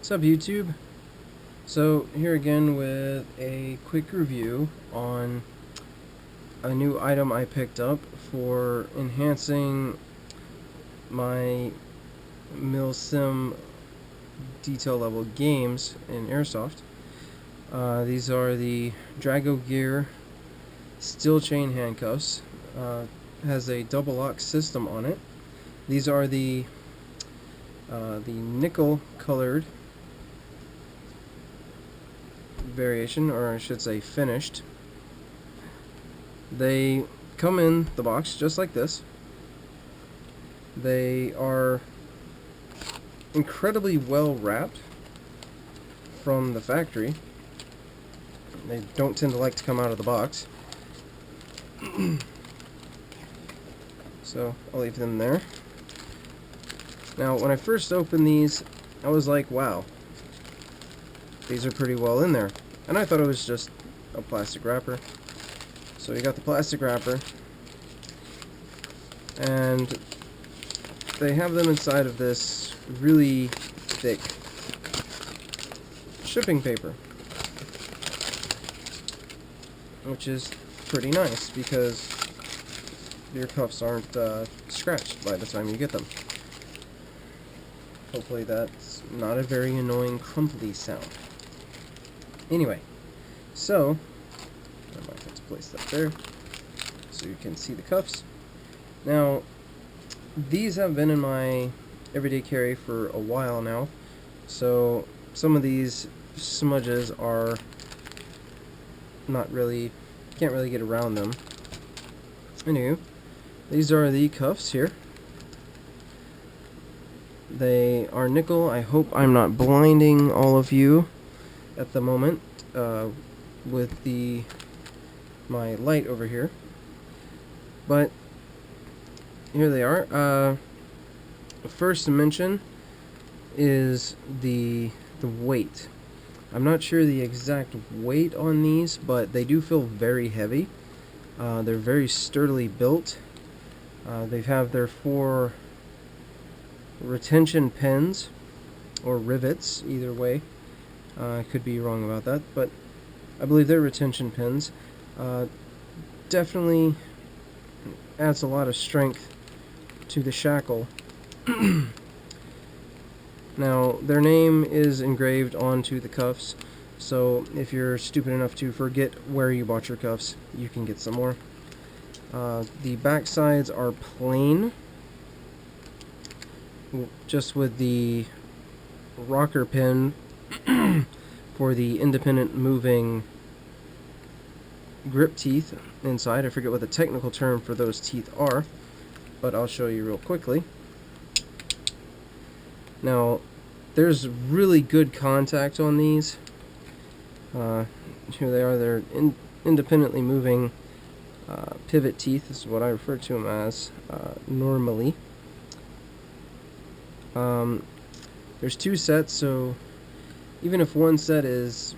What's up, YouTube? So here again with a quick review on a new item I picked up for enhancing my milsim detail level games in Airsoft. These are the DragoGear steel chain handcuffs. Has a double lock system on it. These are the nickel colored variation, or I should say finished. They come in the box just like this. They are incredibly well wrapped from the factory. They don't tend to like to come out of the box. So I'll leave them there. Now when I first opened these, I was like, wow, these are pretty well in there. And I thought it was just a plastic wrapper. So you got the plastic wrapper, and they have them inside of this really thick shipping paper, which is pretty nice because your cuffs aren't scratched by the time you get them. Hopefully that's not a very annoying crumply sound. Anyway, so I might have to place that there so you can see the cuffs. Now, these have been in my everyday carry for a while now, so some of these smudges are not really, can't really get around them. Anywho, these are the cuffs here. They are nickel. I hope I'm not blinding all of you at the moment with my light over here, but here they are. First to mention is the weight. I'm not sure the exact weight on these, but they do feel very heavy. They're very sturdily built. They have their 4 retention pins or rivets, either way. I could be wrong about that, but I believe they're retention pins. Definitely adds a lot of strength to the shackle. Now, their name is engraved onto the cuffs, so if you're stupid enough to forget where you bought your cuffs, you can get some more. The back sides are plain, just with the rocker pin for the independent moving grip teeth inside. I forget what the technical term for those teeth are, but I'll show you real quickly. Now, there's really good contact on these. Here they are. They're independently moving pivot teeth. This is what I refer to them as normally. There's 2 sets, so even if one set is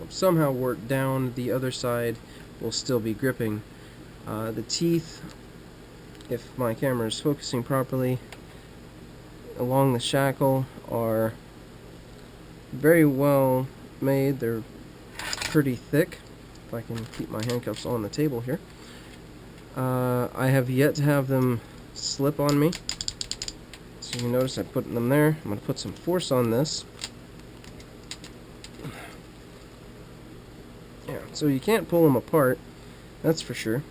somehow worked down, the other side will still be gripping. The teeth, if my camera is focusing properly, along the shackle are very well made. They're pretty thick. If I can keep my handcuffs on the table here. I have yet to have them slip on me. So you notice I put them there. I'm going to put some force on this. Yeah, so you can't pull them apart, that's for sure.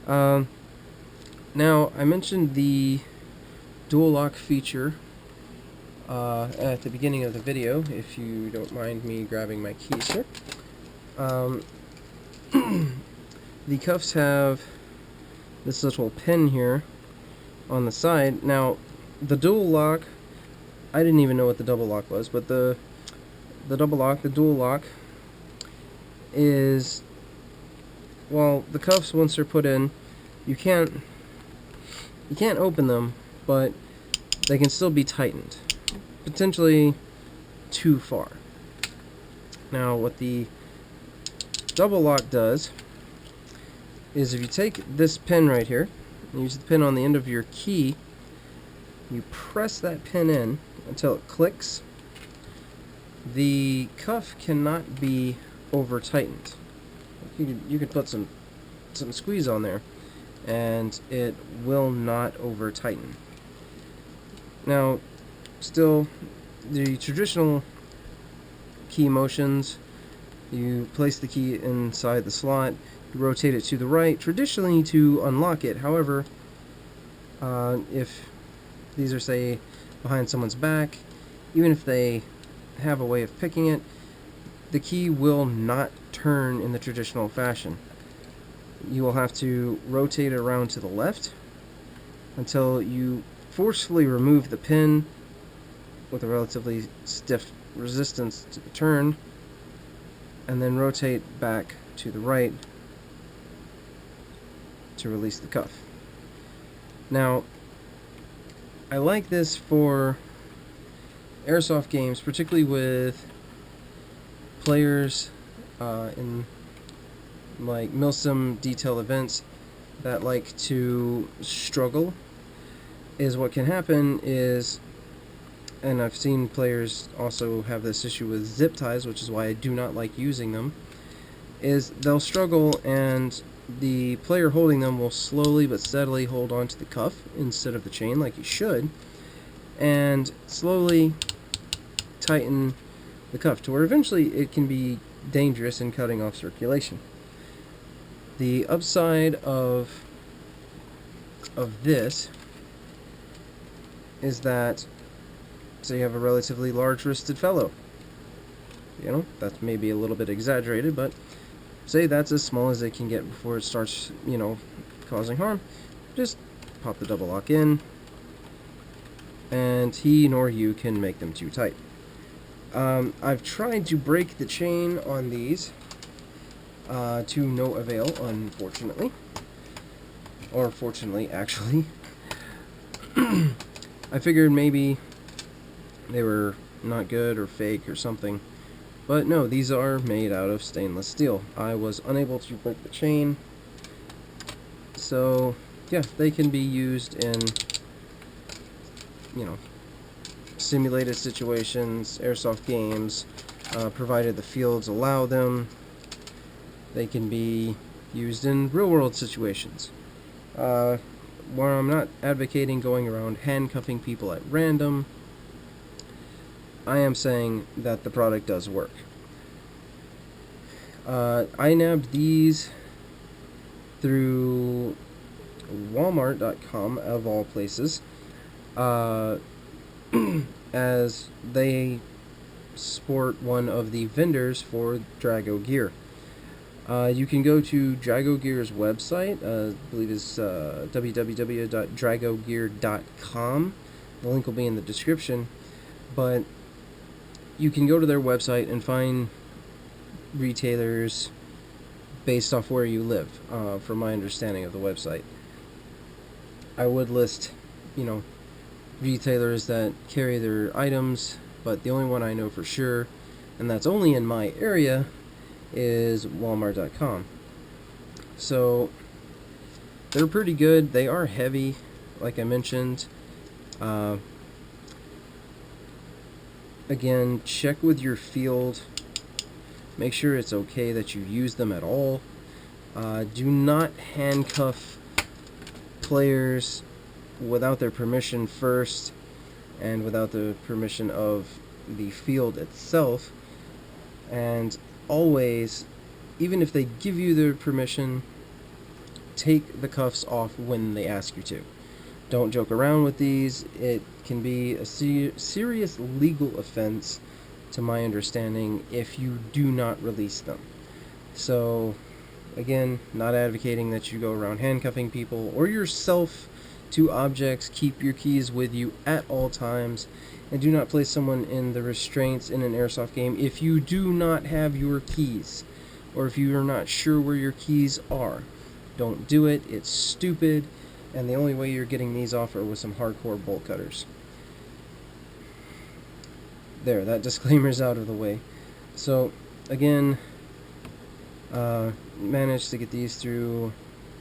Now, I mentioned the dual lock feature at the beginning of the video, if you don't mind me grabbing my keys here. The cuffs have this little pin here on the side. Now, the dual lock, I didn't even know what the double lock was, but the dual lock is, well, the cuffs, once they're put in, you can't open them, but they can still be tightened, potentially too far. Now, what the double lock does is, if you take this pin right here and use the pin on the end of your key, you press that pin in until it clicks, The cuff cannot be over tightened. You could put some squeeze on there, and it will not over tighten. Now, still, the traditional key motions, you place the key inside the slot, you rotate it to the right, traditionally to unlock it. However, if these are, say, behind someone's back, even if they have a way of picking it, the key will not turn in the traditional fashion. You will have to rotate it around to the left until you forcefully remove the pin with a relatively stiff resistance to the turn, and then rotate back to the right to release the cuff. Now, I like this for airsoft games, particularly with players in like milsim detail events that like to struggle. Is what can happen is, and I've seen players also have this issue with zip ties, which is why I do not like using them, is they'll struggle and the player holding them will slowly but steadily hold onto the cuff instead of the chain like you should, and slowly tighten the cuff to where eventually it can be dangerous in cutting off circulation. The upside of this is that, so you have a relatively large wristed fellow. You know, that's maybe a little bit exaggerated, but say that's as small as it can get before it starts, you know, causing harm. Just pop the double lock in, and he nor you can make them too tight. I've tried to break the chain on these to no avail, unfortunately. Or fortunately, actually. I figured maybe they were not good or fake or something. But no, these are made out of stainless steel. I was unable to break the chain. So, yeah, they can be used in, you know, simulated situations, airsoft games, provided the fields allow them. They can be used in real-world situations. Where I'm not advocating going around handcuffing people at random, I am saying that the product does work. I nabbed these through Walmart.com, of all places, as they sport one of the vendors for DragoGear. You can go to DragoGear's website, I believe it's www.dragogear.com. The link will be in the description, but you can go to their website and find retailers based off where you live, from my understanding of the website. I would list, you know, retailers that carry their items, but the only one I know for sure, and that's only in my area, is Walmart.com. So they're pretty good. They are heavy, like I mentioned. Again, check with your field. Make sure it's okay that you use them at all. Do not handcuff players without their permission first, and without the permission of the field itself. And always, even if they give you their permission, take the cuffs off when they ask you to. Don't joke around with these. It can be a serious legal offense, to my understanding, if you do not release them. So, again, not advocating that you go around handcuffing people or yourself to objects. Keep your keys with you at all times, and do not place someone in the restraints in an airsoft game if you do not have your keys, or if you are not sure where your keys are. Don't do it. It's stupid, and the only way you're getting these off are with some hardcore bolt cutters. There, that disclaimer's out of the way. So, again, managed to get these through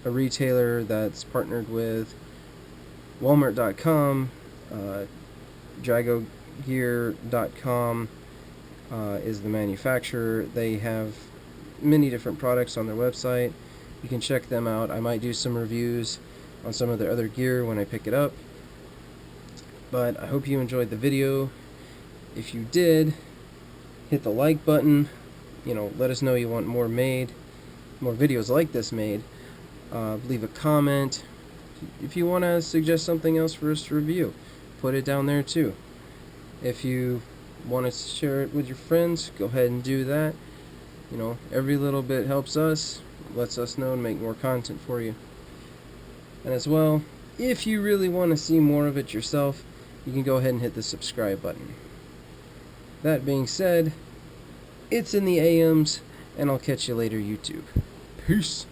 a retailer that's partnered with Walmart.com, DragoGear.com, is the manufacturer. They have many different products on their website. You can check them out. I might do some reviews on some of their other gear when I pick it up. But I hope you enjoyed the video. If you did, hit the like button. Let us know you want more videos like this made. Leave a comment. If you want to suggest something else for us to review, put it down there too. If you want to share it with your friends, go ahead and do that. Every little bit helps us, lets us know and make more content for you. And as well, if you really want to see more of it yourself, you can go ahead and hit the subscribe button. That being said, it's in the AMs, and I'll catch you later, YouTube. Peace.